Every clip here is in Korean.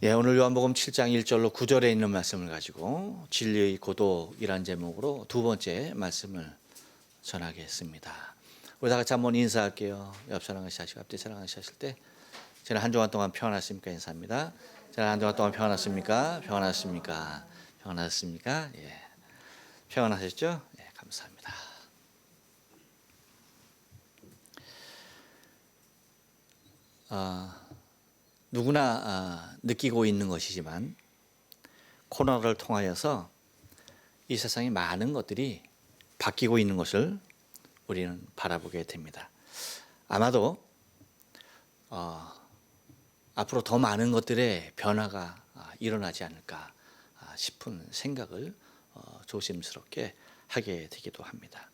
예, 오늘 요한복음 7장 1절로 9절에 있는 말씀을 가지고 진리의 고독이란 제목으로 두 번째 말씀을 전하겠습니다. 우리 다 같이 한번 인사할게요. 옆 사람 같이 하시고 앞뒤 사람 같이 하실 때 저는 한 주간 동안 평안하십니까? 인사합니다. 저는 한 주간 동안 평안하십니까? 평안하십니까? 평안하십니까? 예, 평안하셨죠? 예, 감사합니다. 누구나 느끼고 있는 것이지만 코로나를 통하여서 이 세상에 많은 것들이 바뀌고 있는 것을 우리는 바라보게 됩니다. 아마도 앞으로 더 많은 것들의 변화가 일어나지 않을까 싶은 생각을 조심스럽게 하게 되기도 합니다.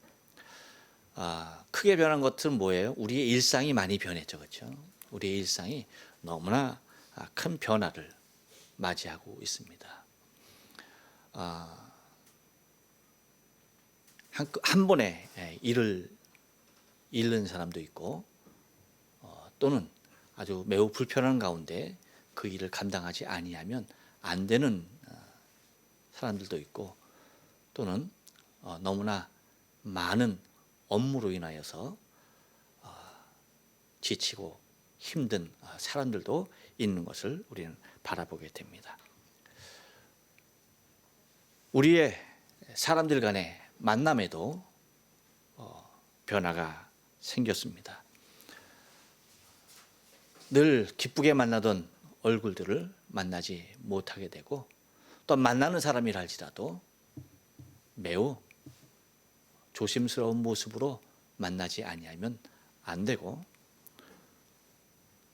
크게 변한 것은 뭐예요? 우리의 일상이 많이 변했죠, 그렇죠? 우리의 일상이 너무나 큰 변화를 맞이하고 있습니다. 한 번에 일을 잃는 사람도 있고 또는 아주 매우 불편한 가운데 그 일을 감당하지 아니하면 안 되는 사람들도 있고 또는 너무나 많은 업무로 인하여서 지치고 힘든 사람들도 있는 것을 우리는 바라보게 됩니다. 우리의 사람들 간의 만남에도 변화가 생겼습니다. 늘 기쁘게 만나던 얼굴들을 만나지 못하게 되고 또 만나는 사람이라 할지라도 매우 조심스러운 모습으로 만나지 아니하면 안 되고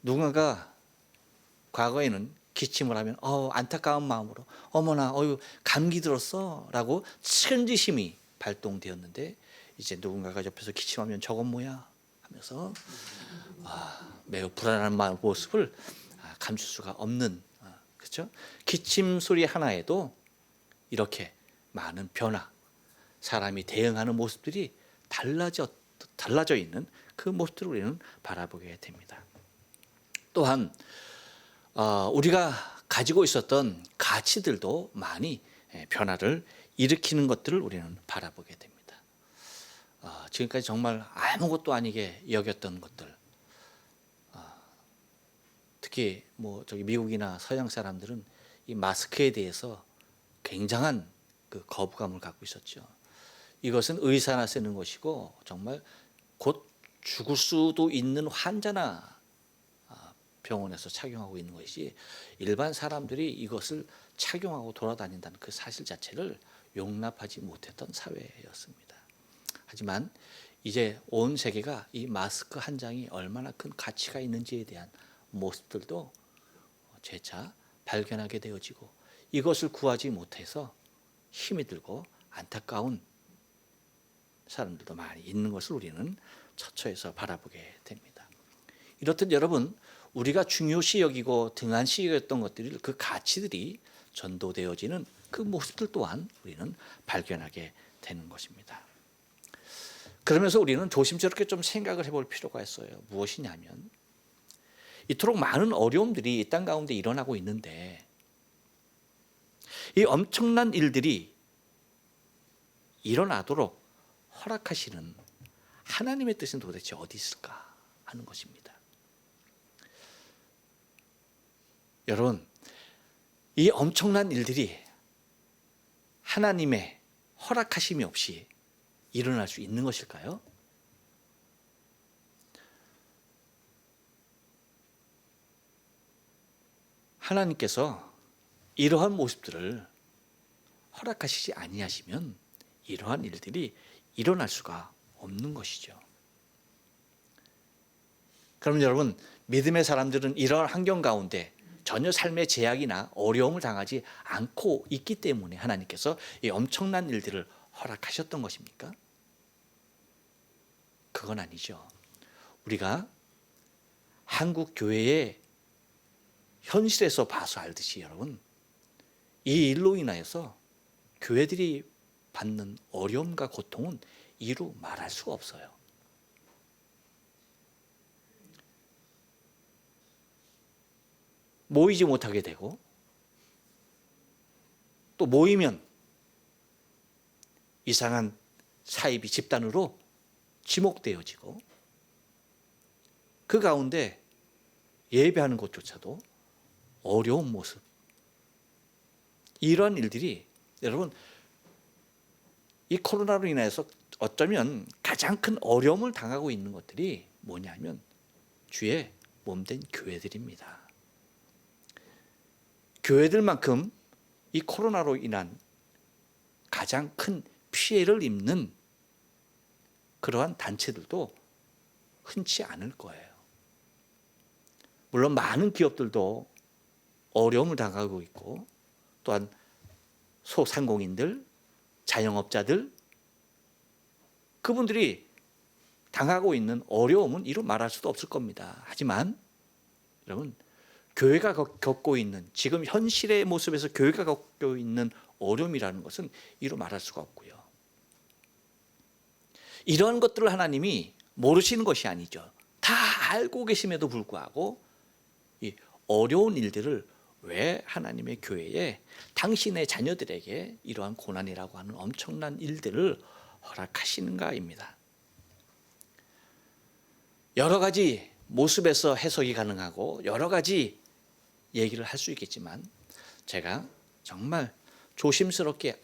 누군가가 과거에는 기침을 하면 안타까운 마음으로 어머나 감기 들었어 라고 측은지심이 발동되었는데 이제 누군가가 옆에서 기침하면 저건 뭐야 하면서 매우 불안한 모습을 감출 수가 없는 그렇죠? 기침 소리 하나에도 이렇게 많은 변화, 사람이 대응하는 모습들이 달라져 있는 그 모습들을 우리는 바라보게 됩니다. 또한 우리가 가지고 있었던 가치들도 많이 변화를 일으키는 것들을 우리는 바라보게 됩니다. 지금까지 정말 아무것도 아니게 여겼던 것들, 특히 미국이나 서양 사람들은 이 마스크에 대해서 굉장한 그 거부감을 갖고 있었죠. 이것은 의사나 쓰는 것이고 정말 곧 죽을 수도 있는 환자나 병원에서 착용하고 있는 것이지 일반 사람들이 이것을 착용하고 돌아다닌다는 그 사실 자체를 용납하지 못했던 사회였습니다. 하지만 이제 온 세계가 이 마스크 한 장이 얼마나 큰 가치가 있는지에 대한 모습들도 재차 발견하게 되어지고 이것을 구하지 못해서 힘이 들고 안타까운 사람들도 많이 있는 것을 우리는 처처해서 바라보게 됩니다. 이렇듯 여러분 우리가 중요시 여기고 등한시 여겼던 것들이 그 가치들이 전도되어지는 그 모습들 또한 우리는 발견하게 되는 것입니다. 그러면서 우리는 조심스럽게 좀 생각을 해볼 필요가 있어요. 무엇이냐면 이토록 많은 어려움들이 이 땅 가운데 일어나고 있는데 이 엄청난 일들이 일어나도록 허락하시는 하나님의 뜻은 도대체 어디 있을까 하는 것입니다. 여러분, 이 엄청난 일들이 하나님의 허락하심이 없이 일어날 수 있는 것일까요? 하나님께서 이러한 모습들을 허락하시지 아니하시면 이러한 일들이 일어날 수가 없는 것이죠. 그럼 여러분, 믿음의 사람들은 이러한 환경 가운데 전혀 삶의 제약이나 어려움을 당하지 않고 있기 때문에 하나님께서 이 엄청난 일들을 허락하셨던 것입니까? 그건 아니죠. 우리가 한국 교회의 현실에서 봐서 알듯이 여러분, 이 일로 인하여서 교회들이 받는 어려움과 고통은 이루 말할 수가 없어요. 모이지 못하게 되고, 또 모이면 이상한 사이비 집단으로 지목되어지고, 그 가운데 예배하는 것조차도 어려운 모습, 이런 일들이 여러분, 이 코로나로 인해서 어쩌면 가장 큰 어려움을 당하고 있는 것들이 뭐냐면 주의 몸된 교회들입니다. 교회들만큼 이 코로나로 인한 가장 큰 피해를 입는 그러한 단체들도 흔치 않을 거예요. 물론 많은 기업들도 어려움을 당하고 있고, 또한 소상공인들, 자영업자들, 그분들이 당하고 있는 어려움은 이루 말할 수도 없을 겁니다. 하지만 여러분, 교회가 겪고 있는, 지금 현실의 모습에서 교회가 겪고 있는 어려움이라는 것은 이루 말할 수가 없고요. 이런 것들을 하나님이 모르시는 것이 아니죠. 다 알고 계심에도 불구하고 이 어려운 일들을 왜 하나님의 교회에, 당신의 자녀들에게 이러한 고난이라고 하는 엄청난 일들을 허락하시는가입니다. 여러 가지 모습에서 해석이 가능하고 여러 가지 얘기를 할 수 있겠지만, 제가 정말 조심스럽게,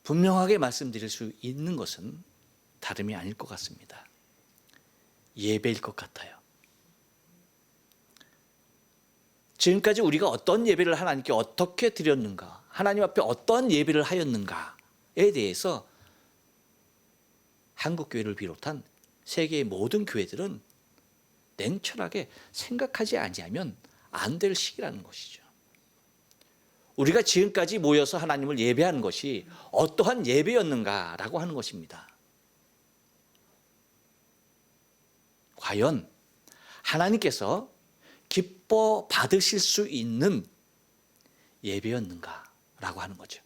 분명하게 말씀드릴 수 있는 것은 다름이 아닐 것 같습니다. 예배일 것 같아요. 지금까지 우리가 어떤 예배를 하나님께 어떻게 드렸는가, 하나님 앞에 어떤 예배를 하였는가에 대해서 한국교회를 비롯한 세계의 모든 교회들은 냉철하게 생각하지 아니하면 안 될 시기라는 것이죠. 우리가 지금까지 모여서 하나님을 예배하는 것이 어떠한 예배였는가라고 하는 것입니다. 과연 하나님께서 기뻐 받으실 수 있는 예배였는가라고 하는 거죠.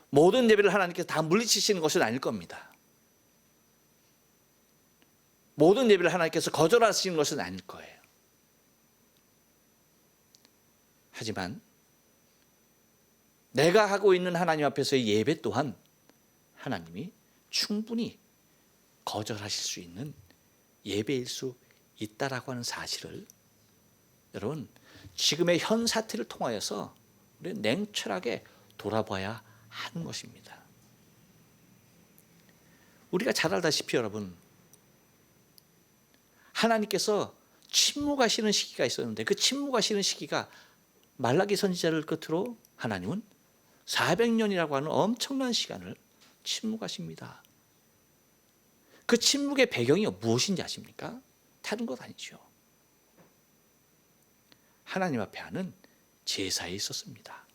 모든 예배를 하나님께서 다 물리치시는 것은 아닐 겁니다. 모든 예배를 하나님께서 거절하시는 것은 아닐 거예요. 하지만 내가 하고 있는 하나님 앞에서의 예배 또한 하나님이 충분히 거절하실 수 있는 예배일 수 있다라고 하는 사실을 여러분, 지금의 현 사태를 통하여서 우리는 냉철하게 돌아봐야 하는 것입니다. 우리가 잘 알다시피 여러분, 하나님께서 침묵하시는 시기가 있었는데, 그 침묵하시는 시기가 말라기 선지자를 끝으로 하나님은 400년이라고 하는 엄청난 시간을 침묵하십니다. 그 침묵의 배경이 무엇인지 아십니까? 다른 것 아니죠. 하나님 앞에 하는 제사에 있었습니다.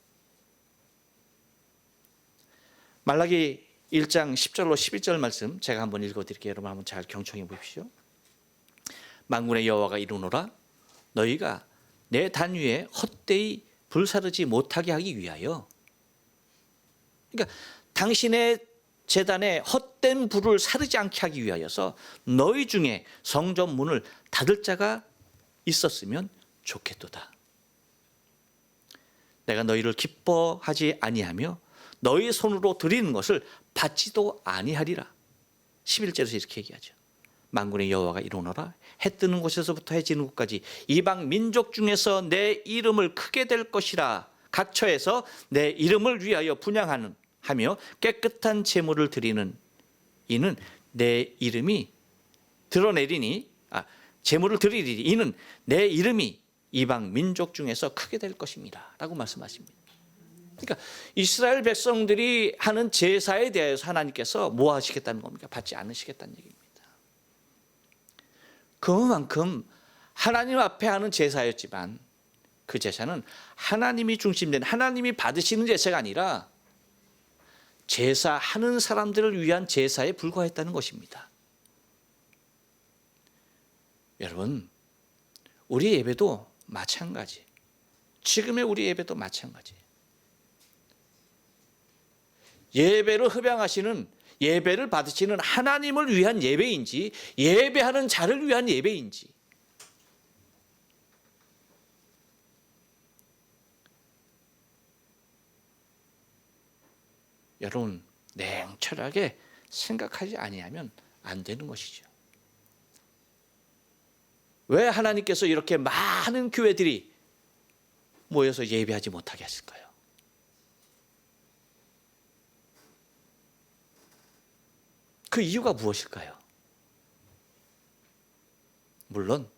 말라기 1장 10절로 11절 말씀 제가 한번 읽어드릴게요. 여러분 한번 잘 경청해 보십시오. 만군의 여호와가 이르노라, 너희가 내 단 위에 헛되이 불사르지 못하게 하기 위하여, 그러니까 당신의 제단에 헛된 불을 사르지 않게 하기 위하여서 너희 중에 성전 문을 닫을 자가 있었으면 좋겠도다. 내가 너희를 기뻐하지 아니하며 너희 손으로 드리는 것을 받지도 아니하리라. 11절에서 이렇게 얘기하죠. 만군의 여호와가 이르노라, 해 뜨는 곳에서부터 해 지는 곳까지 이방 민족 중에서 내 이름을 크게 될 것이라. 각처에서 내 이름을 위하여 분향하는 하며 깨끗한 제물을 드리는 이는 내 이름이 드러내리니, 제물을 드리리니 이는 내 이름이 이방 민족 중에서 크게 될 것입니다 라고 말씀하십니다. 그러니까 이스라엘 백성들이 하는 제사에 대해서 하나님께서 뭐 하시겠다는 겁니까? 받지 않으시겠다는 얘기입니다. 그만큼 하나님 앞에 하는 제사였지만, 그 제사는 하나님이 중심된, 하나님이 받으시는 제사가 아니라 제사하는 사람들을 위한 제사에 불과했다는 것입니다. 여러분, 우리 예배도 마찬가지, 지금의 우리 예배도 마찬가지. 예배를 흡양하시는, 예배를 받으시는 하나님을 위한 예배인지 예배하는 자를 위한 예배인지, 여러분 냉철하게 생각하지 아니하면 안 되는 것이죠. 왜 하나님께서 이렇게 많은 교회들이 모여서 예배하지 못하게 하실까요? 그 이유가 무엇일까요? 물론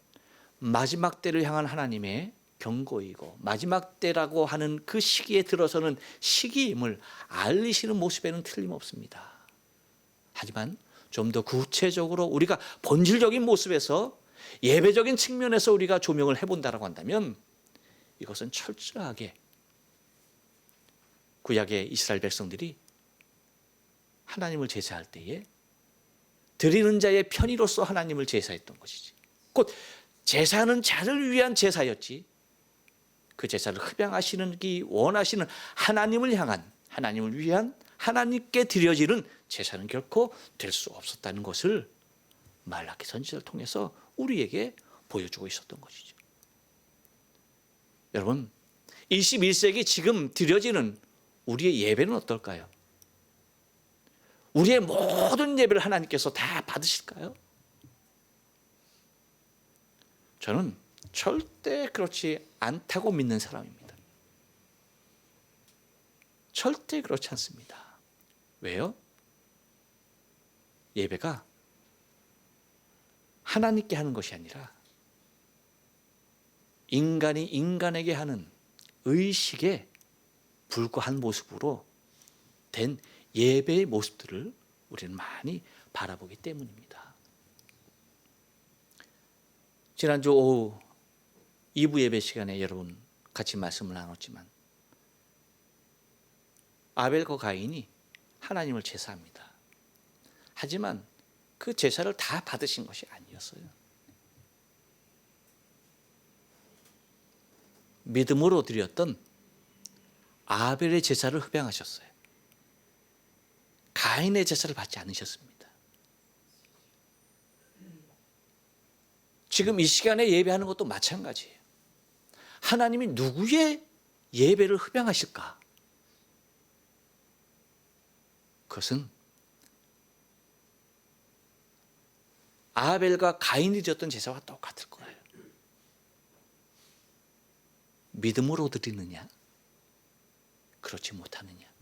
마지막 때를 향한 하나님의 경고이고 마지막 때라고 하는 그 시기에 들어서는 시기임을 알리시는 모습에는 틀림없습니다. 하지만 좀 더 구체적으로 우리가 본질적인 모습에서 예배적인 측면에서 우리가 조명을 해본다라고 한다면 이것은 철저하게 구약의 이스라엘 백성들이 하나님을 제사할 때에 드리는 자의 편의로서 하나님을 제사했던 것이지, 곧 제사는 자를 위한 제사였지, 그 제사를 흡양하시기 원하시는 하나님을 향한, 하나님을 위한, 하나님께 드려지는 제사는 결코 될 수 없었다는 것을 말라기 선지자를 통해서 우리에게 보여주고 있었던 것이죠. 여러분, 21세기 지금 드려지는 우리의 예배는 어떨까요? 우리의 모든 예배를 하나님께서 다 받으실까요? 저는 절대 그렇지 않다고 믿는 사람입니다. 절대 그렇지 않습니다. 왜요? 예배가 하나님께 하는 것이 아니라 인간이 인간에게 하는 의식에 불과한 모습으로 된 예배의 모습들을 우리는 많이 바라보기 때문입니다. 지난주 오후 2부 예배 시간에 여러분 같이 말씀을 나눴지만 아벨과 가인이 하나님을 제사합니다. 하지만 그 제사를 다 받으신 것이 아니었어요. 믿음으로 드렸던 아벨의 제사를 흡양하셨어요. 가인의 제사를 받지 않으셨습니다. 지금 이 시간에 예배하는 것도 마찬가지예요. 하나님이 누구의 예배를 흡양하실까? 그것은 아벨과 가인이 드렸던 제사와 똑같을 거예요. 믿음으로 드리느냐? 그렇지 못하느냐?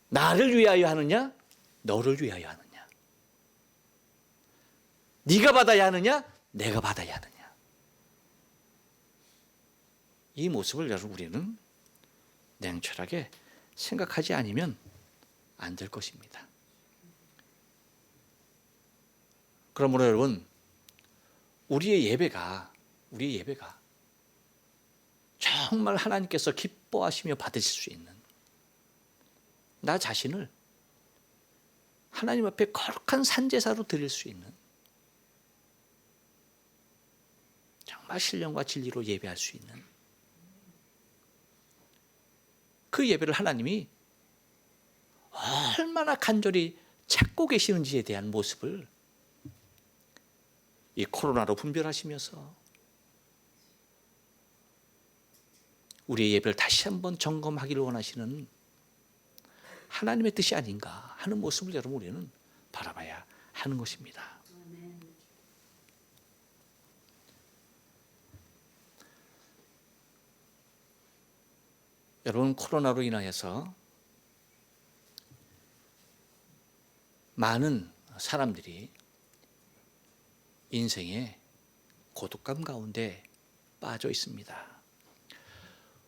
나를 위하여 하느냐? 너를 위하여 하느냐? 네가 받아야 하느냐? 내가 받아야 하느냐? 이 모습을 여러분 우리는 냉철하게 생각하지 않으면 안 될 것입니다. 그러므로 여러분, 우리의 예배가 정말 하나님께서 기뻐하시며 받으실 수 있는, 나 자신을 하나님 앞에 거룩한 산제사로 드릴 수 있는, 정말 신령과 진리로 예배할 수 있는 그 예배를 하나님이 얼마나 간절히 찾고 계시는지에 대한 모습을 이 코로나로 분별하시면서 우리의 예배를 다시 한번 점검하기를 원하시는 하나님의 뜻이 아닌가 하는 모습을 여러분 우리는 바라봐야 하는 것입니다. 여러분, 코로나로 인하여서 많은 사람들이 인생의 고독감 가운데 빠져 있습니다.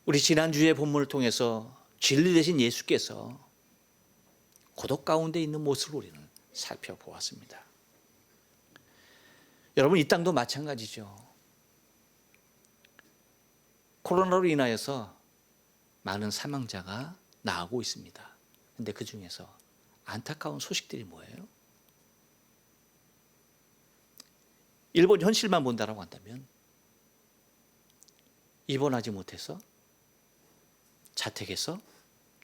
우리 지난주의 본문을 통해서 진리 되신 예수께서 고독 가운데 있는 모습을 우리는 살펴보았습니다. 여러분, 이 땅도 마찬가지죠. 코로나로 인하여서 많은 사망자가 나오고 있습니다. 그런데 그 중에서 안타까운 소식들이 뭐예요? 일본 현실만 본다라고 한다면 입원하지 못해서 자택에서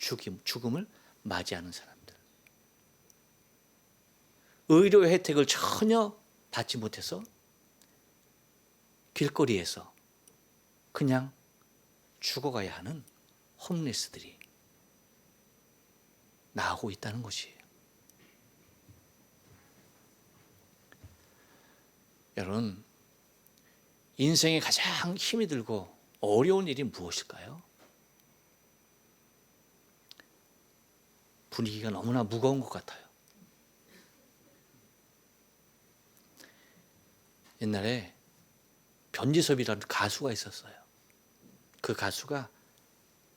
죽음을 맞이하는 사람들. 의료 혜택을 전혀 받지 못해서 길거리에서 그냥 죽어가야 하는 홈리스들이 나오고 있다는 것이에요. 여러분, 인생에 가장 힘이 들고 어려운 일이 무엇일까요? 분위기가 너무나 무거운 것 같아요. 옛날에 변지섭이라는 가수가 있었어요. 그 가수가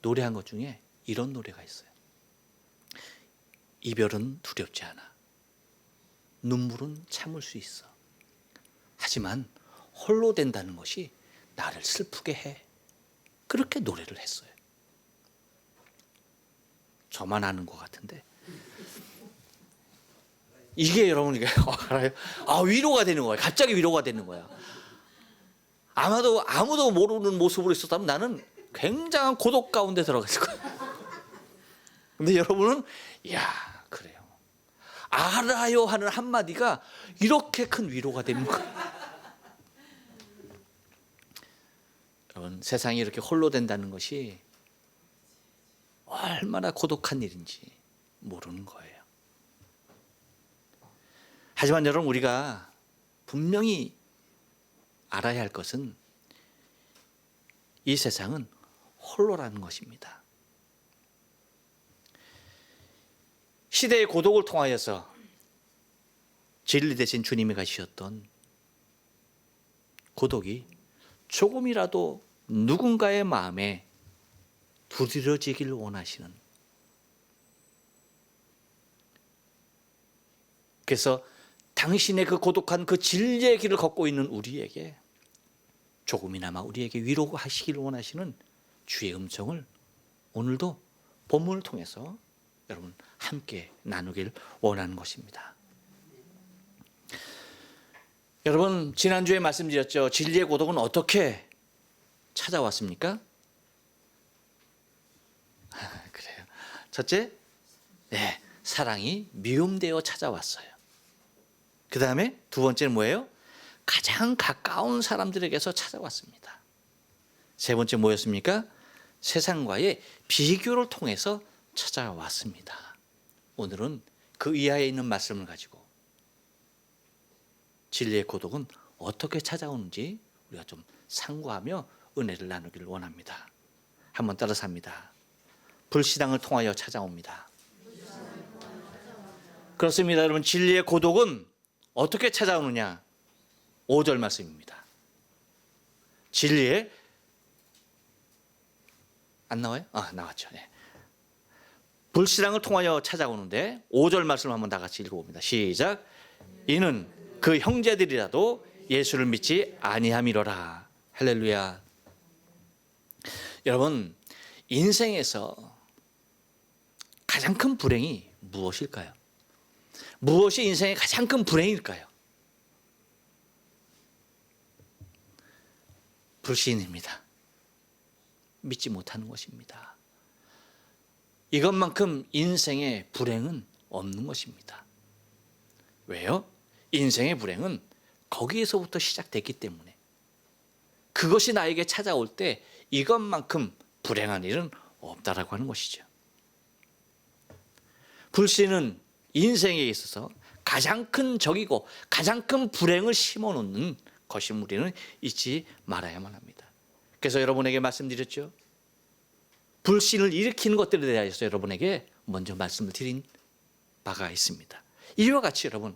노래한 것 중에 이런 노래가 있어요. 이별은 두렵지 않아. 눈물은 참을 수 있어. 하지만 홀로 된다는 것이 나를 슬프게 해. 그렇게 노래를 했어요. 저만 아는 것 같은데. 이게 여러분, 이게 알아요? 위로가 되는 거예요. 갑자기 위로가 되는 거야. 아마도 아무도 모르는 모습으로 있었다면 나는 굉장한 고독 가운데 들어갔을 거예요. 근데 여러분은, 이야, 그래요. 알아요 하는 한마디가 이렇게 큰 위로가 되는 거예요. 여러분, 세상이 이렇게 홀로 된다는 것이 얼마나 고독한 일인지 모르는 거예요. 하지만 여러분, 우리가 분명히 알아야 할 것은 이 세상은 홀로라는 것입니다. 시대의 고독을 통하여서 진리 대신 주님이 가시었던 고독이 조금이라도 누군가의 마음에 두드러지길 원하시는, 그래서 당신의 그 고독한 그 진리의 길을 걷고 있는 우리에게 조금이나마 우리에게 위로하시길 원하시는 주의 음성을 오늘도 본문을 통해서 여러분 함께 나누길 원하는 것입니다. 여러분, 지난주에 말씀드렸죠. 진리의 고독은 어떻게 찾아왔습니까? 그래요. 첫째, 사랑이 미움되어 찾아왔어요. 그 다음에 두 번째는 뭐예요? 가장 가까운 사람들에게서 찾아왔습니다. 세 번째 뭐였습니까? 세상과의 비교를 통해서 찾아왔습니다. 오늘은 그 이하에 있는 말씀을 가지고 진리의 고독은 어떻게 찾아오는지 우리가 좀 상고하며 은혜를 나누기를 원합니다. 한번 따라서 합니다. 불신앙을 통하여 찾아옵니다. 그렇습니다. 여러분, 진리의 고독은 어떻게 찾아오느냐? 5절 말씀입니다. 진리의, 안 나와요? 나왔죠. 네. 불신앙을 통하여 찾아오는데 5절 말씀을 한번 다 같이 읽어봅니다. 시작. 이는 그 형제들이라도 예수를 믿지 아니함이로라. 할렐루야. 여러분, 인생에서 가장 큰 불행이 무엇일까요? 무엇이 인생의 가장 큰 불행일까요? 불신입니다. 믿지 못하는 것입니다. 이것만큼 인생의 불행은 없는 것입니다. 왜요? 인생의 불행은 거기에서부터 시작됐기 때문에, 그것이 나에게 찾아올 때 이것만큼 불행한 일은 없다라고 하는 것이죠. 불신은 인생에 있어서 가장 큰 적이고 가장 큰 불행을 심어놓는 것임 우리는 잊지 말아야만 합니다. 그래서 여러분에게 말씀드렸죠. 불신을 일으키는 것들에 대해서 여러분에게 먼저 말씀을 드린 바가 있습니다. 이와 같이 여러분,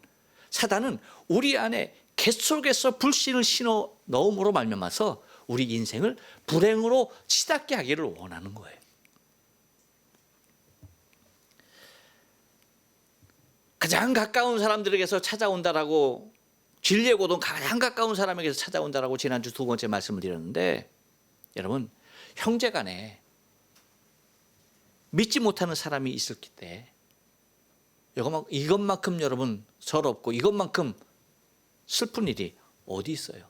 사단은 우리 안에 계속해서 불신을 심어 넣음으로 말미암아서 우리 인생을 불행으로 치닫게 하기를 원하는 거예요. 가장 가까운 사람들에게서 찾아온다라고, 진리의 고독은 가장 가까운 사람에게서 찾아온다라고 지난주 두 번째 말씀을 드렸는데, 여러분, 형제 간에 믿지 못하는 사람이 있을 때 이것만큼 여러분 서럽고 이것만큼 슬픈 일이 어디 있어요?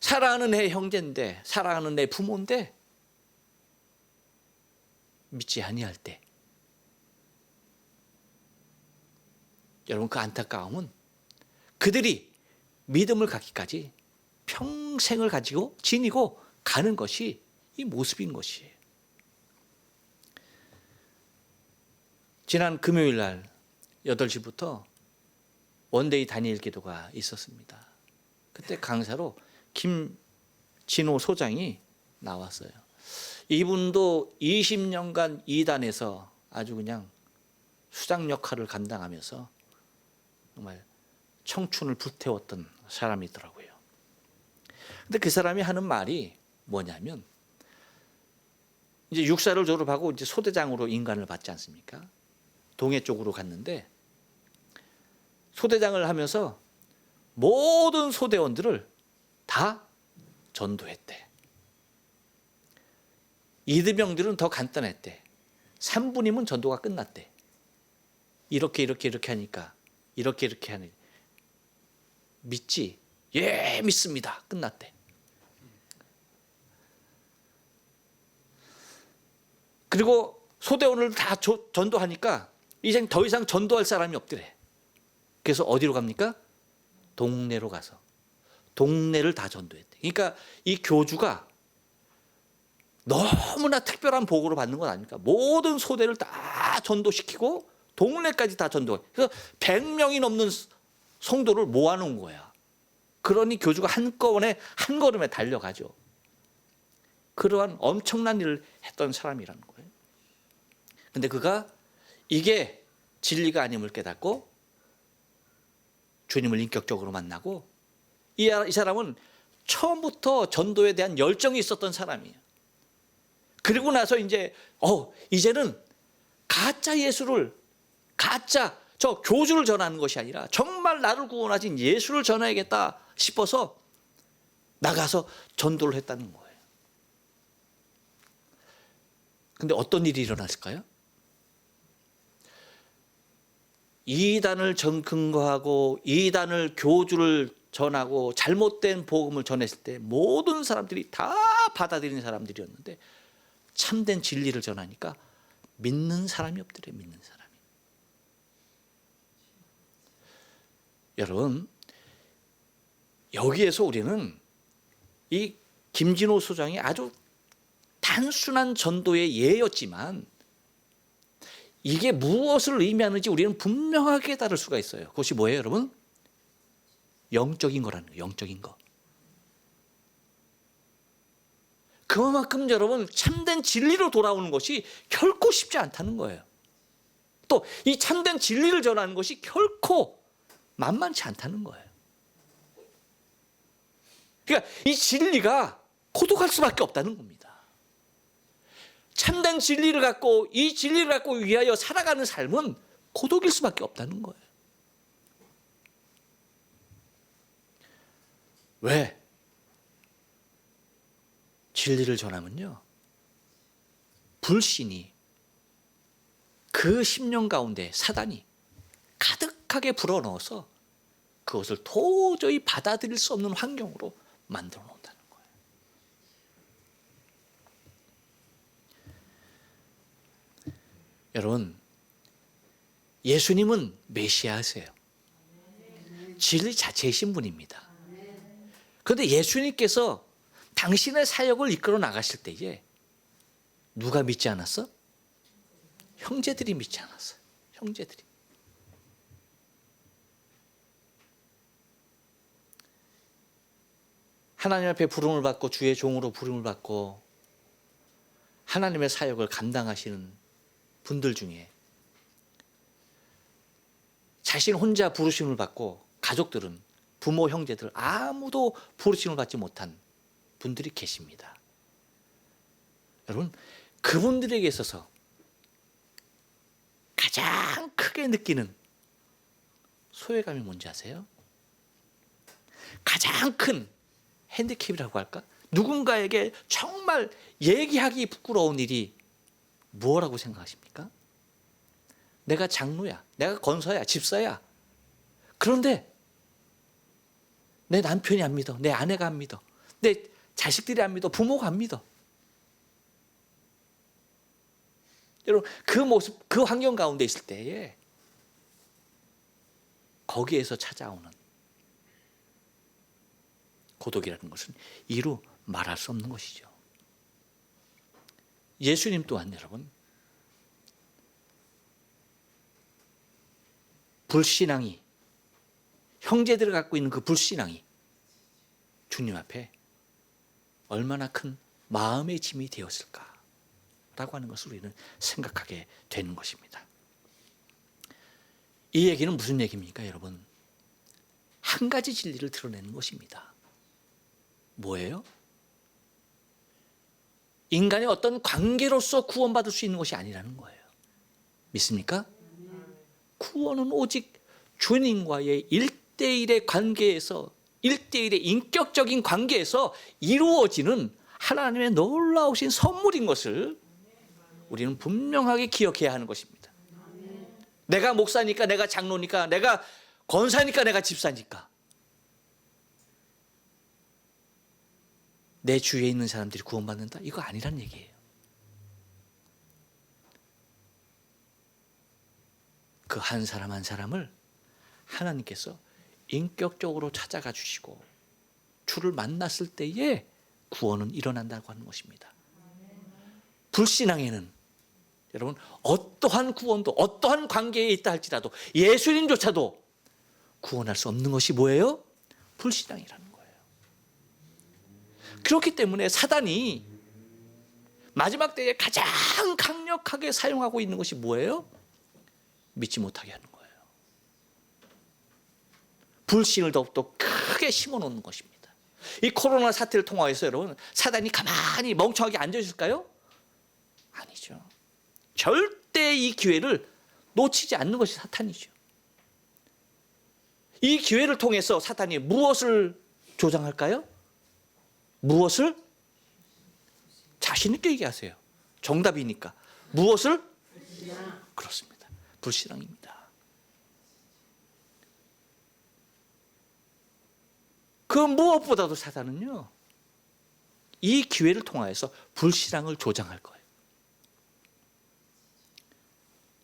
사랑하는 내 형제인데, 사랑하는 내 부모인데 믿지 아니할 때, 여러분 그 안타까움은 그들이 믿음을 갖기까지 평생을 가지고 지니고 가는 것이 이 모습인 것이에요. 지난 금요일 날 8시부터 원데이 단일 기도가 있었습니다. 그때 강사로 김진호 소장이 나왔어요. 이분도 20년간 이단에서 아주 그냥 수장 역할을 감당하면서 정말 청춘을 불태웠던 사람이더라고요. 근데 그 사람이 하는 말이 뭐냐면, 이제 육사를 졸업하고 이제 소대장으로 인간을 받지 않습니까? 동해 쪽으로 갔는데 소대장을 하면서 모든 소대원들을 다 전도했대. 이등병들은 더 간단했대. 3분이면 전도가 끝났대. 이렇게 하니까, 이렇게 하니 믿지? 예, 믿습니다. 끝났대. 그리고 소대원을 다 전도하니까 이제 더 이상 전도할 사람이 없더래. 그래서 어디로 갑니까? 동네로 가서 동네를 다 전도했대. 그러니까 이 교주가 너무나 특별한 보고를 받는 건 아닙니까? 모든 소대를 다 전도시키고 동네까지 다 전도. 그래서 100명이 넘는 성도를 모아놓은 거야. 그러니 교주가 한꺼번에 한 걸음에 달려가죠. 그러한 엄청난 일을 했던 사람이라는 거예요. 근데 그가 이게 진리가 아님을 깨닫고 주님을 인격적으로 만나고, 이 사람은 처음부터 전도에 대한 열정이 있었던 사람이에요. 그리고 나서 이제는 가짜 예수를, 가짜 저 교주를 전하는 것이 아니라 정말 나를 구원하신 예수를 전해야겠다 싶어서 나가서 전도를 했다는 거예요. 근데 어떤 일이 일어났을까요? 이단을 근거하고 이단을 교주를 전하고 잘못된 복음을 전했을 때 모든 사람들이 다 받아들이는 사람들이었는데, 참된 진리를 전하니까 믿는 사람이 없더래. 믿는 사람이. 여러분, 여기에서 우리는 이 김진호 소장이 아주 단순한 전도의 예였지만 이게 무엇을 의미하는지 우리는 분명하게 깨달을 수가 있어요. 그것이 뭐예요, 여러분? 영적인 거라는 거예요. 영적인 거. 그만큼 여러분, 참된 진리로 돌아오는 것이 결코 쉽지 않다는 거예요. 또 이 참된 진리를 전하는 것이 결코 만만치 않다는 거예요. 그러니까 이 진리가 고독할 수밖에 없다는 겁니다. 참된 진리를 갖고, 이 진리를 갖고 위하여 살아가는 삶은 고독일 수밖에 없다는 거예요. 왜? 진리를 전하면요, 불신이, 그 심령 가운데 사단이 가득하게 불어넣어서 그것을 도저히 받아들일 수 없는 환경으로 만들어 놓는다는 거예요. 여러분, 예수님은 메시아세요. 진리 자체이신 분입니다. 그런데 예수님께서 당신의 사역을 이끌어 나가실 때에 누가 믿지 않았어? 형제들이 믿지 않았어요. 형제들이. 하나님 앞에 부름을 받고 주의 종으로 부름을 받고 하나님의 사역을 감당하시는 분들 중에 자신 혼자 부르심을 받고, 가족들은, 부모, 형제들 아무도 부르심을 받지 못한 분들이 계십니다. 여러분, 그분들에게 있어서 가장 크게 느끼는 소외감이 뭔지 아세요? 가장 큰 핸디캡이라고 할까? 누군가에게 정말 얘기하기 부끄러운 일이 뭐라고 생각하십니까? 내가 장로야, 내가 권사야, 집사야. 그런데 내 남편이 안 믿어, 내 아내가 안 믿어, 근데 자식들이 안 믿어. 부모가 안 믿어. 여러분, 그 모습, 그 환경 가운데 있을 때에 거기에서 찾아오는 고독이라는 것은 이루 말할 수 없는 것이죠. 예수님 또한 여러분, 불신앙이, 형제들을 갖고 있는 그 불신앙이 주님 앞에 얼마나 큰 마음의 짐이 되었을까라고 하는 것을 우리는 생각하게 되는 것입니다. 이 얘기는 무슨 얘기입니까, 여러분? 한 가지 진리를 드러내는 것입니다. 뭐예요? 인간의 어떤 관계로서 구원받을 수 있는 것이 아니라는 거예요. 믿습니까? 구원은 오직 주님과의 1대1의 관계에서, 1대1의 인격적인 관계에서 이루어지는 하나님의 놀라우신 선물인 것을 우리는 분명하게 기억해야 하는 것입니다. 내가 목사니까, 내가 장로니까, 내가 권사니까, 내가 집사니까, 내 주위에 있는 사람들이 구원받는다? 이거 아니란 얘기예요. 그 한 사람 한 사람을 하나님께서 인격적으로 찾아가 주시고 주를 만났을 때에 구원은 일어난다고 하는 것입니다. 불신앙에는 여러분, 어떠한 구원도, 어떠한 관계에 있다 할지라도 예수님조차도 구원할 수 없는 것이 뭐예요? 불신앙이라는 거예요. 그렇기 때문에 사단이 마지막 때에 가장 강력하게 사용하고 있는 것이 뭐예요? 믿지 못하게 하는 거예요. 불신을 더욱더 크게 심어놓는 것입니다. 이 코로나 사태를 통하여서 여러분, 사단이 가만히 멍청하게 앉아있을까요? 아니죠. 절대 이 기회를 놓치지 않는 것이 사탄이죠. 이 기회를 통해서 사탄이 무엇을 조장할까요? 무엇을? 자신 있게 얘기하세요. 정답이니까. 무엇을? 그렇습니다. 불신앙입니다. 그 무엇보다도 사단은요, 이 기회를 통하여서 불신앙을 조장할 거예요.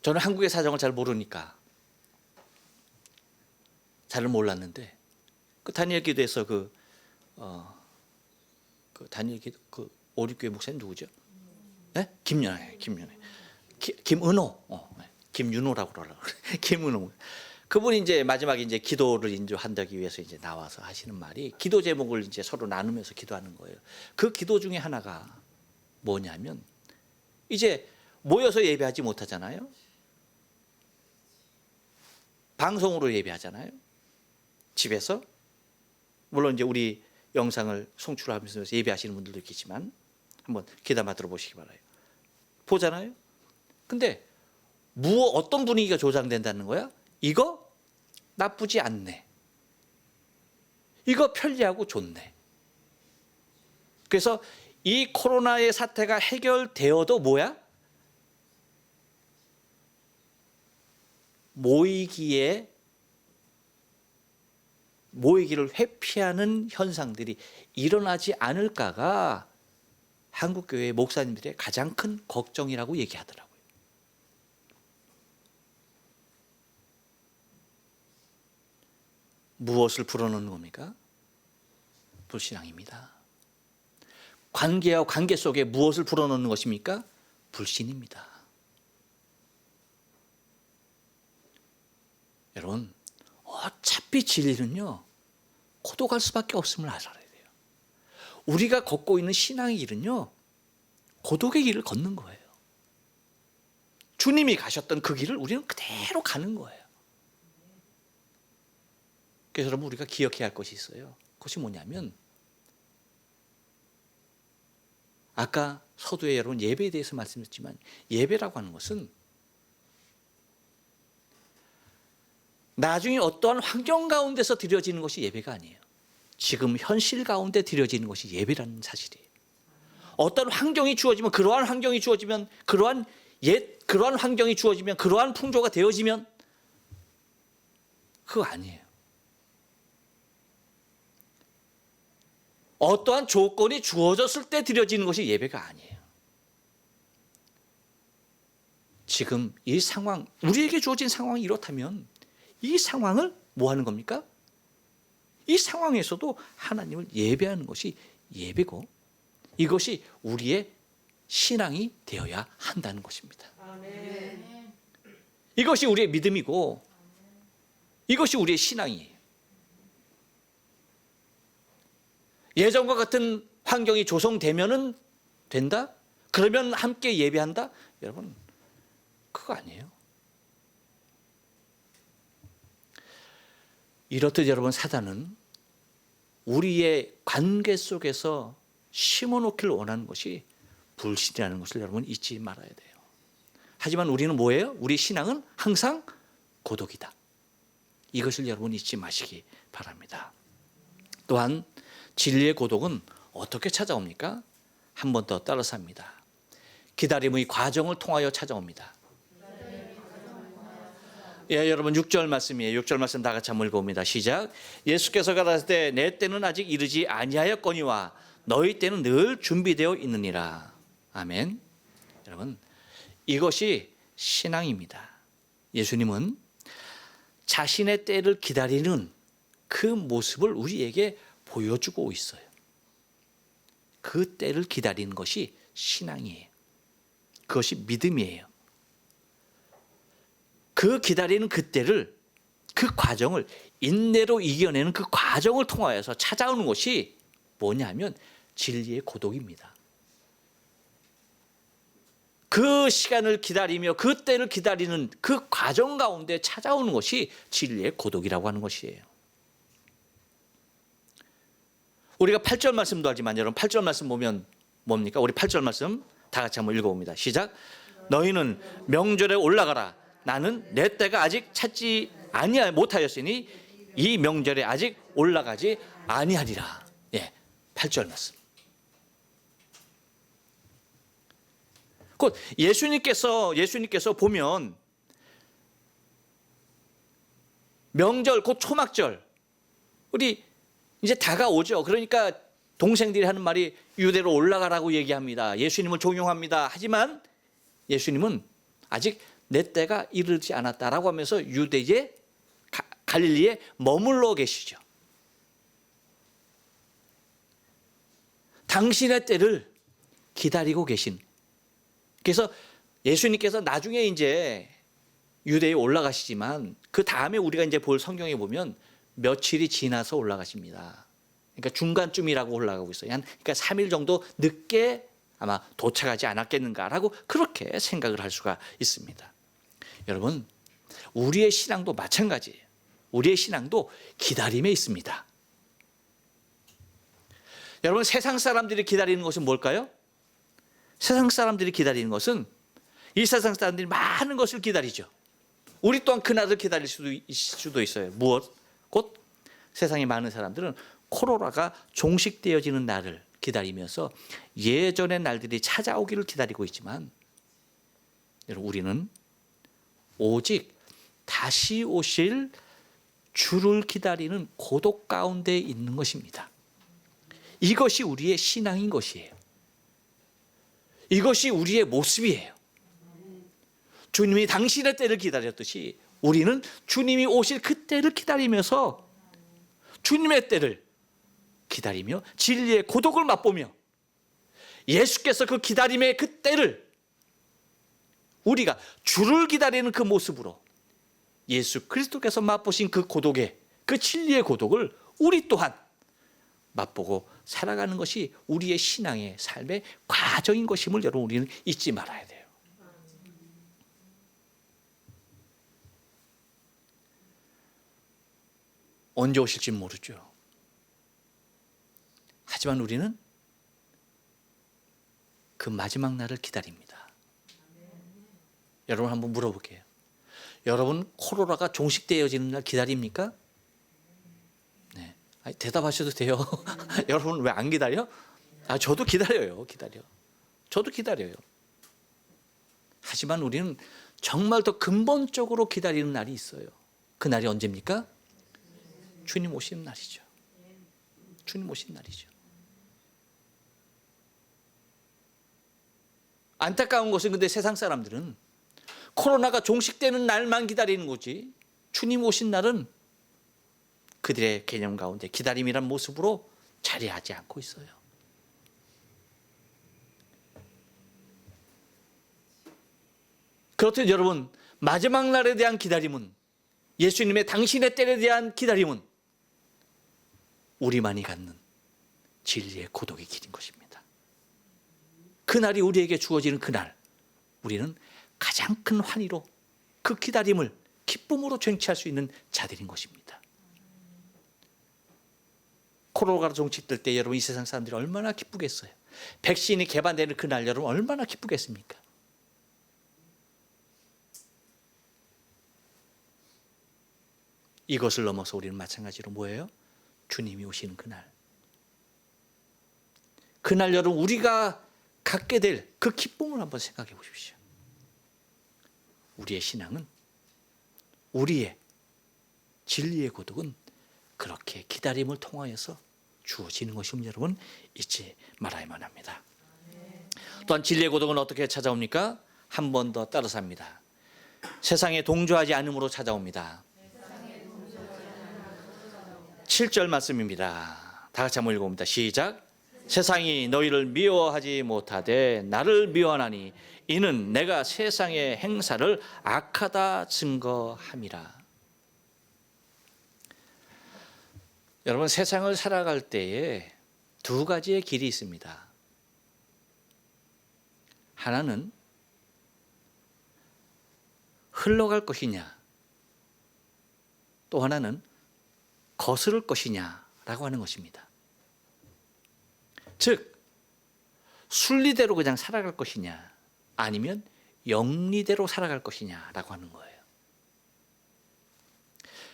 저는 한국의 사정을 잘 모르니까 잘 몰랐는데, 그 다니엘 기도에서 그 다니엘 기도 그 오륙교회 목사님 누구죠? 네? 김연애. 김은호. 김윤호라고 그러려고 그래. 김은호. 그분이 이제 마지막에 이제 기도를 인도한다기 위해서 이제 나와서 하시는 말이, 기도 제목을 이제 서로 나누면서 기도하는 거예요. 그 기도 중에 하나가 뭐냐면, 이제 모여서 예배하지 못하잖아요. 방송으로 예배하잖아요. 집에서. 물론 이제 우리 영상을 송출하면서 예배하시는 분들도 있겠지만 한번 귀담아 들어보시기 바라요. 보잖아요. 근데 어떤 분위기가 조장된다는 거야? 이거 나쁘지 않네. 이거 편리하고 좋네. 그래서 이 코로나의 사태가 해결되어도 뭐야? 모이기를 회피하는 현상들이 일어나지 않을까가 한국교회 목사님들의 가장 큰 걱정이라고 얘기하더라고요. 무엇을 불어넣는 겁니까? 불신앙입니다. 관계와 관계 속에 무엇을 불어넣는 것입니까? 불신입니다. 여러분, 어차피 진리는요, 고독할 수밖에 없음을 알아야 돼요. 우리가 걷고 있는 신앙의 길은요, 고독의 길을 걷는 거예요. 주님이 가셨던 그 길을 우리는 그대로 가는 거예요. 그래서 여러분, 우리가 기억해야 할 것이 있어요. 그것이 뭐냐면, 아까 서두에 여러분 예배에 대해서 말씀드렸지만, 예배라고 하는 것은 나중에 어떠한 환경 가운데서 드려지는 것이 예배가 아니에요. 지금 현실 가운데 드려지는 것이 예배라는 사실이에요. 어떤 환경이 주어지면, 그러한 환경이 주어지면, 그러한 환경이 주어지면, 그러한 풍조가 되어지면, 그거 아니에요. 어떠한 조건이 주어졌을 때 드려지는 것이 예배가 아니에요. 지금 이 상황, 우리에게 주어진 상황이 이렇다면 이 상황을 뭐 하는 겁니까? 이 상황에서도 하나님을 예배하는 것이 예배고, 이것이 우리의 신앙이 되어야 한다는 것입니다. 아멘. 이것이 우리의 믿음이고, 이것이 우리의 신앙이에요. 예전과 같은 환경이 조성되면은 된다? 그러면 함께 예배한다? 여러분, 그거 아니에요. 이렇듯 여러분, 사단은 우리의 관계 속에서 심어놓기를 원하는 것이 불신이라는 것을 여러분 잊지 말아야 돼요. 하지만 우리는 뭐예요? 우리 신앙은 항상 고독이다. 이것을 여러분 잊지 마시기 바랍니다. 또한 진리의 고독은 어떻게 찾아옵니까? 한 번 더 따라서 합니다. 기다림의 과정을 통하여 찾아옵니다. 예, 여러분 6절 말씀이에요. 6절 말씀 다 같이 한번 읽어봅니다. 시작. 예수께서 가라사대 때 내 때는 아직 이르지 아니하였거니와 너희 때는 늘 준비되어 있느니라. 아멘. 여러분, 이것이 신앙입니다. 예수님은 자신의 때를 기다리는 그 모습을 우리에게 보여주고 있어요. 그 때를 기다리는 것이 신앙이에요. 그것이 믿음이에요. 그 기다리는 그 때를, 그 과정을 인내로 이겨내는 그 과정을 통하여서 찾아오는 것이 뭐냐면 진리의 고독입니다. 그 시간을 기다리며 그 때를 기다리는 그 과정 가운데 찾아오는 것이 진리의 고독이라고 하는 것이에요. 우리가 8절 말씀도 하지만 여러분 8절 말씀 보면 뭡니까? 우리 8절 말씀 다 같이 한번 읽어봅니다. 시작. 너희는 명절에 올라가라. 나는 내 때가 아직 찾지 못하였으니 이 명절에 아직 올라가지 아니하리라. 예, 8절 말씀. 곧 예수님께서 보면 명절 곧 초막절 우리 이제 다가오죠. 그러니까 동생들이 하는 말이 유대로 올라가라고 얘기합니다. 예수님을 종용합니다. 하지만 예수님은 아직 내 때가 이르지 않았다라고 하면서 유대의 갈릴리에 머물러 계시죠. 당신의 때를 기다리고 계신. 그래서 예수님께서 나중에 이제 유대에 올라가시지만 그 다음에 우리가 이제 볼 성경에 보면 며칠이 지나서 올라가십니다. 그러니까 중간쯤이라고 올라가고 있어요. 그러니까 3일 정도 늦게 아마 도착하지 않았겠는가라고 그렇게 생각을 할 수가 있습니다. 여러분, 우리의 신앙도 마찬가지예요. 우리의 신앙도 기다림에 있습니다. 여러분, 세상 사람들이 기다리는 것은 뭘까요? 세상 사람들이 기다리는 것은 이 세상 사람들이 많은 것을 기다리죠. 우리 또한 그날을 기다릴 수도 있어요. 무엇? 곧 세상에 많은 사람들은 코로나가 종식되어지는 날을 기다리면서 예전의 날들이 찾아오기를 기다리고 있지만 여러분, 우리는 오직 다시 오실 주를 기다리는 고독 가운데 있는 것입니다. 이것이 우리의 신앙인 것이에요. 이것이 우리의 모습이에요. 주님이 당신의 때를 기다렸듯이 우리는 주님이 오실 그 때를 기다리면서 주님의 때를 기다리며 진리의 고독을 맛보며 예수께서 그 기다림의 그 때를 우리가 주를 기다리는 그 모습으로 예수 그리스도께서 맛보신 그 고독의 그 진리의 고독을 우리 또한 맛보고 살아가는 것이 우리의 신앙의 삶의 과정인 것임을 여러분 우리는 잊지 말아야 돼요. 언제 오실지 모르죠. 하지만 우리는 그 마지막 날을 기다립니다. 여러분 한번 물어볼게요. 여러분 코로나가 종식되어지는 날 기다립니까? 네. 아니, 대답하셔도 돼요. 여러분 왜 안 기다려? 저도 기다려요. 저도 기다려요. 하지만 우리는 정말 더 근본적으로 기다리는 날이 있어요. 그 날이 언제입니까? 주님 오시는 날이죠. 주님 오신 날이죠. 안타까운 것은 근데 세상 사람들은 코로나가 종식되는 날만 기다리는 거지 주님 오신 날은 그들의 개념 가운데 기다림이란 모습으로 자리하지 않고 있어요. 그렇듯 여러분, 마지막 날에 대한 기다림은, 예수님의 당신의 때에 대한 기다림은 우리만이 갖는 진리의 고독의 길인 것입니다. 그날이 우리에게 주어지는 그날, 우리는 가장 큰 환희로 그 기다림을 기쁨으로 쟁취할 수 있는 자들인 것입니다. 코로나가 종식될 때 여러분, 이 세상 사람들이 얼마나 기쁘겠어요. 백신이 개발되는 그날 여러분 얼마나 기쁘겠습니까? 이것을 넘어서 우리는 마찬가지로 뭐예요? 주님이 오시는 그날. 그날 여러분 우리가 갖게 될 그 기쁨을 한번 생각해 보십시오. 우리의 신앙은, 우리의 진리의 고독은 그렇게 기다림을 통하여서 주어지는 것임을 여러분 잊지 말아야만 합니다. 또한 진리의 고독은 어떻게 찾아옵니까? 한 번 더 따라서 합니다. 세상에 동조하지 않음으로 찾아옵니다. 7절 말씀입니다. 다 같이 한번 읽어봅니다. 시작. 세상이 너희를 미워하지 못하되 나를 미워하나니 이는 내가 세상의 행사를 악하다 증거함이라. 여러분, 세상을 살아갈 때에 두 가지의 길이 있습니다. 하나는 흘러갈 것이냐, 또 하나는 거스를 것이냐라고 하는 것입니다. 즉, 순리대로 그냥 살아갈 것이냐, 아니면 영리대로 살아갈 것이냐라고 하는 거예요.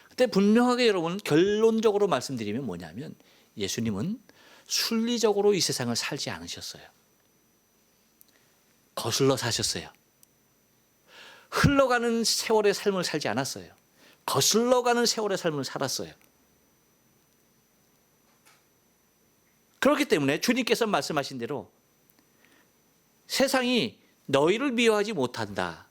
그때 분명하게 여러분 결론적으로 말씀드리면 뭐냐면, 예수님은 순리적으로 이 세상을 살지 않으셨어요. 거슬러 사셨어요. 흘러가는 세월의 삶을 살지 않았어요. 거슬러가는 세월의 삶을 살았어요. 그렇기 때문에 주님께서 말씀하신 대로 세상이 너희를 미워하지 못한다.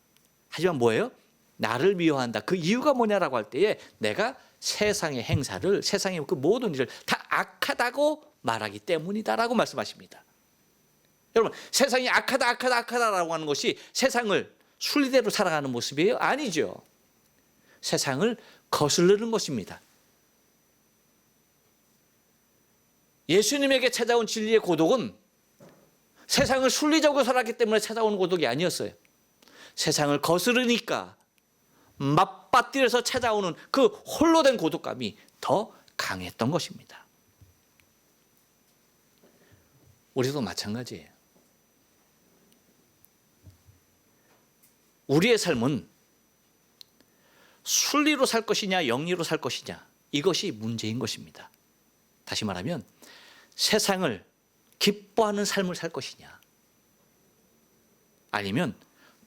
하지만 뭐예요? 나를 미워한다. 그 이유가 뭐냐라고 할 때에 내가 세상의 행사를, 세상의 그 모든 일을 다 악하다고 말하기 때문이다라고 말씀하십니다. 여러분, 세상이 악하다라고 하는 것이 세상을 순리대로 살아가는 모습이에요? 아니죠. 세상을 거스르는 것입니다. 예수님에게 찾아온 진리의 고독은 세상을 순리적으로 살았기 때문에 찾아오는 고독이 아니었어요. 세상을 거스르니까 맞받들여서 찾아오는 그 홀로 된 고독감이 더 강했던 것입니다. 우리도 마찬가지예요. 우리의 삶은 순리로 살 것이냐 영리로 살 것이냐, 이것이 문제인 것입니다. 다시 말하면 세상을 기뻐하는 삶을 살 것이냐, 아니면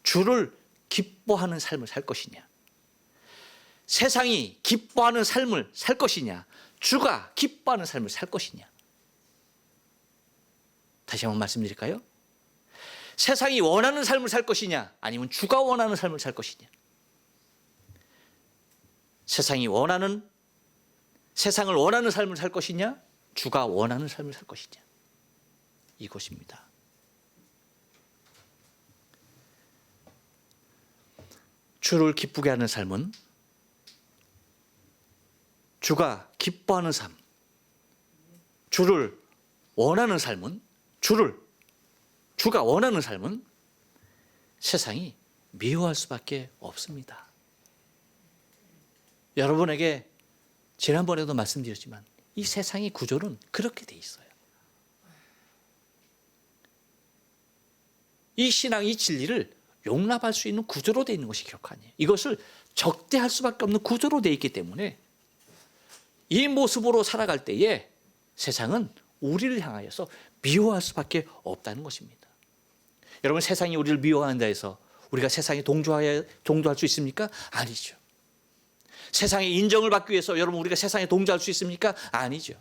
주를 기뻐하는 삶을 살 것이냐, 세상이 기뻐하는 삶을 살 것이냐, 주가 기뻐하는 삶을 살 것이냐. 다시 한번 말씀드릴까요? 세상이 원하는 삶을 살 것이냐, 아니면 주가 원하는 삶을 살 것이냐. 세상을 원하는 삶을 살 것이냐, 주가 원하는 삶을 살 것이냐, 이것입니다. 주를 기쁘게 하는 삶은, 주가 기뻐하는 삶, 주를 원하는 삶은, 주가 원하는 삶은 세상이 미워할 수밖에 없습니다. 여러분에게 지난번에도 말씀드렸지만 이 세상의 구조는 그렇게 돼 있어요. 이 신앙, 이 진리를 용납할 수 있는 구조로 되어 있는 것이 결코 아니에요. 이것을 적대할 수밖에 없는 구조로 되어 있기 때문에 이 모습으로 살아갈 때에 세상은 우리를 향하여서 미워할 수밖에 없다는 것입니다. 여러분, 세상이 우리를 미워한다 해서 우리가 세상에 동조할 수 있습니까? 아니죠. 세상의 인정을 받기 위해서 여러분 우리가 세상에 동조할 수 있습니까? 아니죠.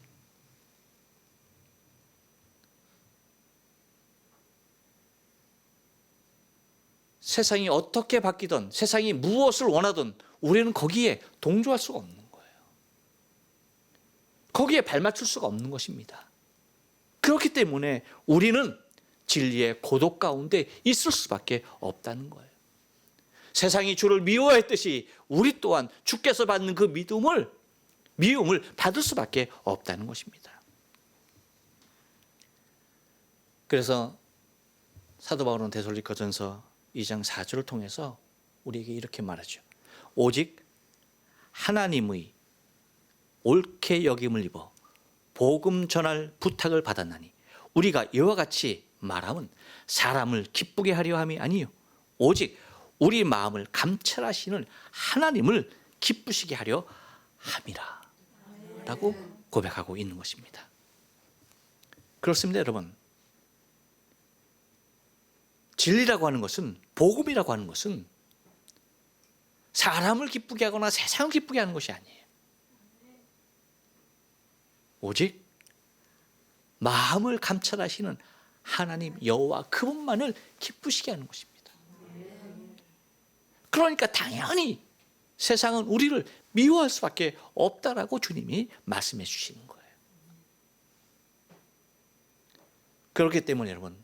세상이 어떻게 바뀌든 세상이 무엇을 원하든 우리는 거기에 동조할 수가 없는 거예요. 거기에 발맞출 수가 없는 것입니다. 그렇기 때문에 우리는 진리의 고독 가운데 있을 수밖에 없다는 거예요. 세상이 주를 미워했듯이 우리 또한 주께서 받는 그 미움을 받을 수밖에 없다는 것입니다. 그래서 사도 바울은 데살로니가전서 2장 4절을 통해서 우리에게 이렇게 말하죠. 오직 하나님의 옳게 여김을 입어 복음 전할 부탁을 받았나니 우리가 이와 같이 말함은 사람을 기쁘게 하려 함이 아니요 오직 우리 마음을 감찰하시는 하나님을 기쁘시게 하려 함이라 라고 고백하고 있는 것입니다. 그렇습니다, 여러분. 진리라고 하는 것은, 복음이라고 하는 것은 사람을 기쁘게 하거나 세상을 기쁘게 하는 것이 아니에요. 오직 마음을 감찰하시는 하나님 여호와 그분만을 기쁘시게 하는 것입니다. 그러니까 당연히 세상은 우리를 미워할 수밖에 없다라고 주님이 말씀해 주시는 거예요. 그렇기 때문에 여러분,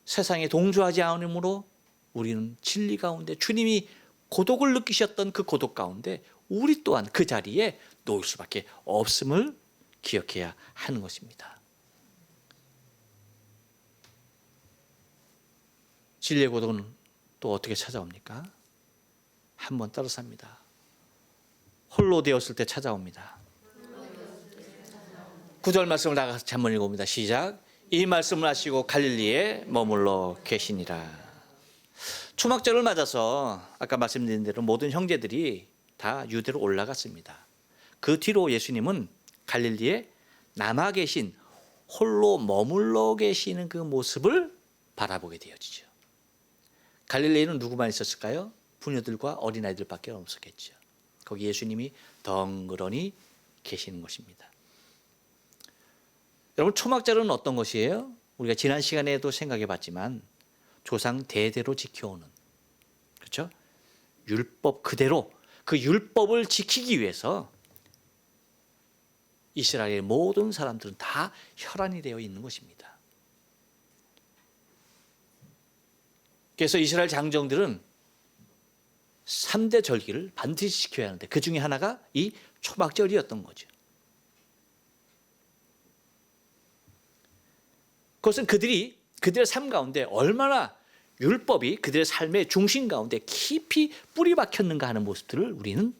세상에 동조하지 않으므로 우리는 진리 가운데 주님이 고독을 느끼셨던 그 고독 가운데 우리 또한 그 자리에 놓일 수밖에 없음을 기억해야 하는 것입니다. 진리의 고독은 또 어떻게 찾아옵니까? 한번 따라서 합니다. 홀로 되었을 때 찾아옵니다. 9절 말씀을 다 같이 한번 읽어봅니다. 시작. 이 말씀을 하시고 갈릴리에 머물러 계시니라. 초막절을 맞아서 아까 말씀드린 대로 모든 형제들이 다 유대로 올라갔습니다. 그 뒤로 예수님은 갈릴리에 남아 계신 홀로 머물러 계시는 그 모습을 바라보게 되어지죠. 갈릴리에는 누구만 있었을까요? 부녀들과 어린아이들밖에 없었겠죠. 거기 예수님이 덩그러니 계시는 것입니다. 여러분, 초막절은 어떤 것이에요? 우리가 지난 시간에도 생각해 봤지만 조상 대대로 지켜오는, 그렇죠? 율법 그대로 그 율법을 지키기 위해서 이스라엘의 모든 사람들은 다 혈안이 되어 있는 것입니다. 그래서 이스라엘 장정들은 3대 절기를 반드시 지켜야 하는데 그 중에 하나가 이 초막절이었던 거죠. 그것은 그들의 삶 가운데 얼마나 율법이 그들의 삶의 중심 가운데 깊이 뿌리 박혔는가 하는 모습들을 우리는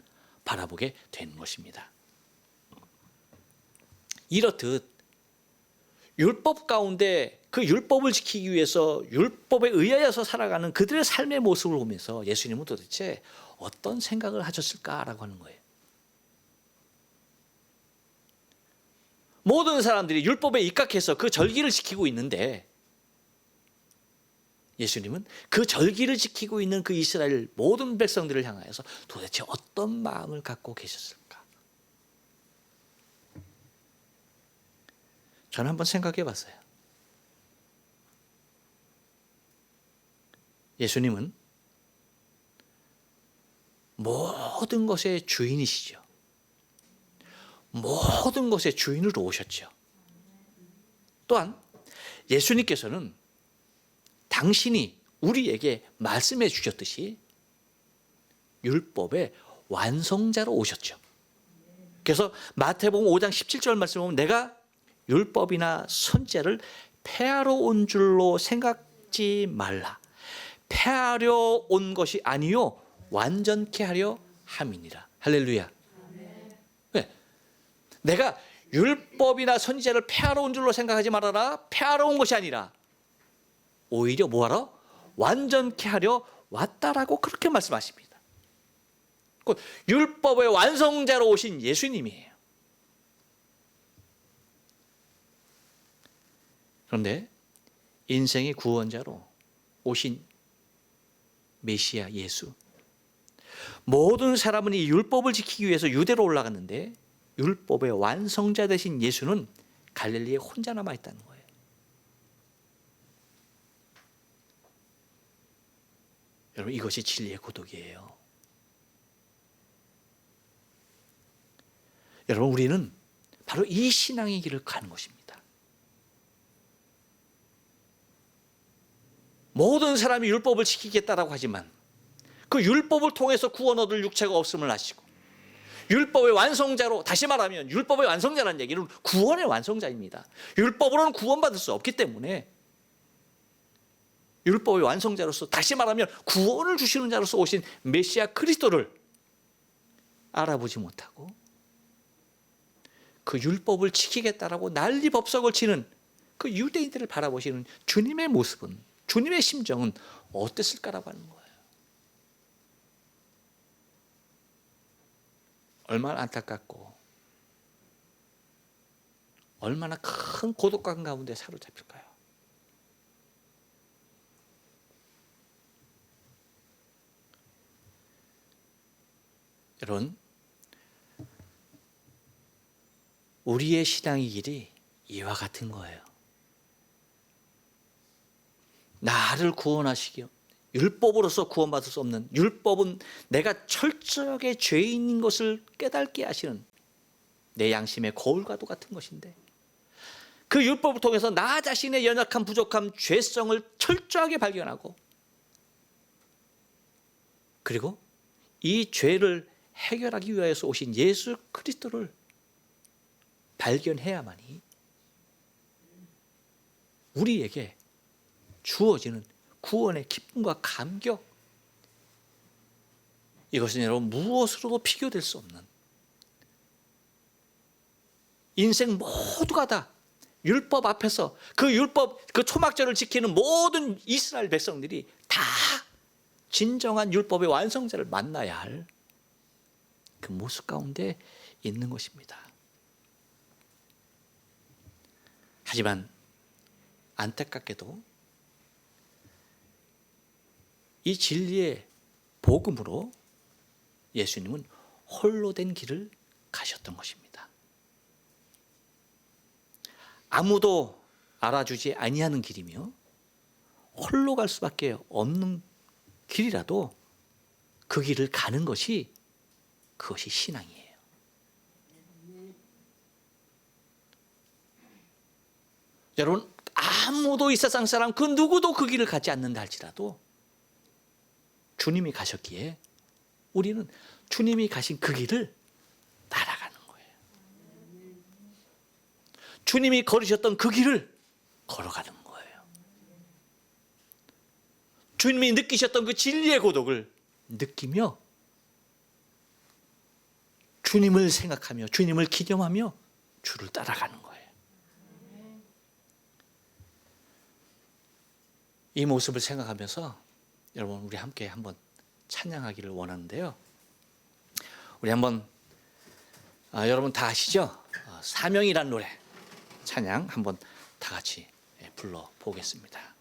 바라보게 되는 것입니다. 이렇듯 율법 가운데 그 율법을 지키기 위해서 율법에 의하여서 살아가는 그들의 삶의 모습을 보면서 예수님은 도대체 어떤 생각을 하셨을까라고 하는 거예요. 모든 사람들이 율법에 입각해서 그 절기를 지키고 있는데 예수님은 그 절기를 지키고 있는 그 이스라엘 모든 백성들을 향하여서 도대체 어떤 마음을 갖고 계셨을까? 저는 한번 생각해 봤어요. 예수님은 모든 것의 주인이시죠. 모든 것의 주인으로 오셨죠. 또한 예수님께서는 당신이 우리에게 말씀해 주셨듯이 율법의 완성자로 오셨죠. 그래서 마태복음 5장 17절 말씀 보면 내가 율법이나 선제를 폐하러 온 줄로 생각지 말라. 폐하려 온 것이 아니요 완전케 하려 함이니라. 할렐루야. 네. 내가 율법이나 선지자를 폐하러 온 줄로 생각하지 말아라. 폐하러 온 것이 아니라 오히려 뭐하러? 완전케 하려 왔다라고 그렇게 말씀하십니다. 율법의 완성자로 오신 예수님이에요. 그런데 인생의 구원자로 오신 메시아 예수, 모든 사람은 이 율법을 지키기 위해서 유대로 올라갔는데 율법의 완성자 되신 예수는 갈릴리에 혼자 남아 있다는 거예요. 여러분, 이것이 진리의 고독이에요. 여러분, 우리는 바로 이 신앙의 길을 가는 것입니다. 모든 사람이 율법을 지키겠다라고 하지만 그 율법을 통해서 구원 얻을 육체가 없음을 아시고, 율법의 완성자로, 다시 말하면 율법의 완성자라는 얘기는 구원의 완성자입니다. 율법으로는 구원받을 수 없기 때문에 율법의 완성자로서, 다시 말하면 구원을 주시는 자로서 오신 메시아 그리스도를 알아보지 못하고 그 율법을 지키겠다라고 난리법석을 치는 그 유대인들을 바라보시는 주님의 모습은, 주님의 심정은 어땠을까라고 하는 거예요. 얼마나 안타깝고 얼마나 큰 고독감 가운데 사로잡힐까요? 여러분, 우리의 신앙의 길이 이와 같은 거예요. 나를 구원하시기요, 율법으로서 구원받을 수 없는, 율법은 내가 철저하게 죄인인 것을 깨닫게 하시는 내 양심의 거울과도 같은 것인데, 그 율법을 통해서 나 자신의 연약함, 부족함, 죄성을 철저하게 발견하고, 그리고 이 죄를 해결하기 위해서 오신 예수 그리스도를 발견해야만이 우리에게 주어지는 구원의 기쁨과 감격, 이것은 여러분 무엇으로도 비교될 수 없는, 인생 모두가 다 율법 앞에서, 그 율법, 그 초막절을 지키는 모든 이스라엘 백성들이 다 진정한 율법의 완성자를 만나야 할 그 모습 가운데 있는 것입니다. 하지만 안타깝게도 이 진리의 복음으로 예수님은 홀로 된 길을 가셨던 것입니다. 아무도 알아주지 아니하는 길이며 홀로 갈 수밖에 없는 길이라도 그 길을 가는 것이, 그것이 신앙이에요. 여러분, 아무도 이 세상 사람 그 누구도 그 길을 가지 않는다 할지라도 주님이 가셨기에 우리는 주님이 가신 그 길을 따라가는 거예요. 주님이 걸으셨던 그 길을 걸어가는 거예요. 주님이 느끼셨던 그 진리의 고독을 느끼며 주님을 생각하며 주님을 기념하며 주를 따라가는 거예요. 이 모습을 생각하면서 여러분, 우리 함께 한번 찬양하기를 원하는데요. 우리 한번 여러분 다 아시죠? 사명이란 노래 찬양 한번 다 같이 불러 보겠습니다.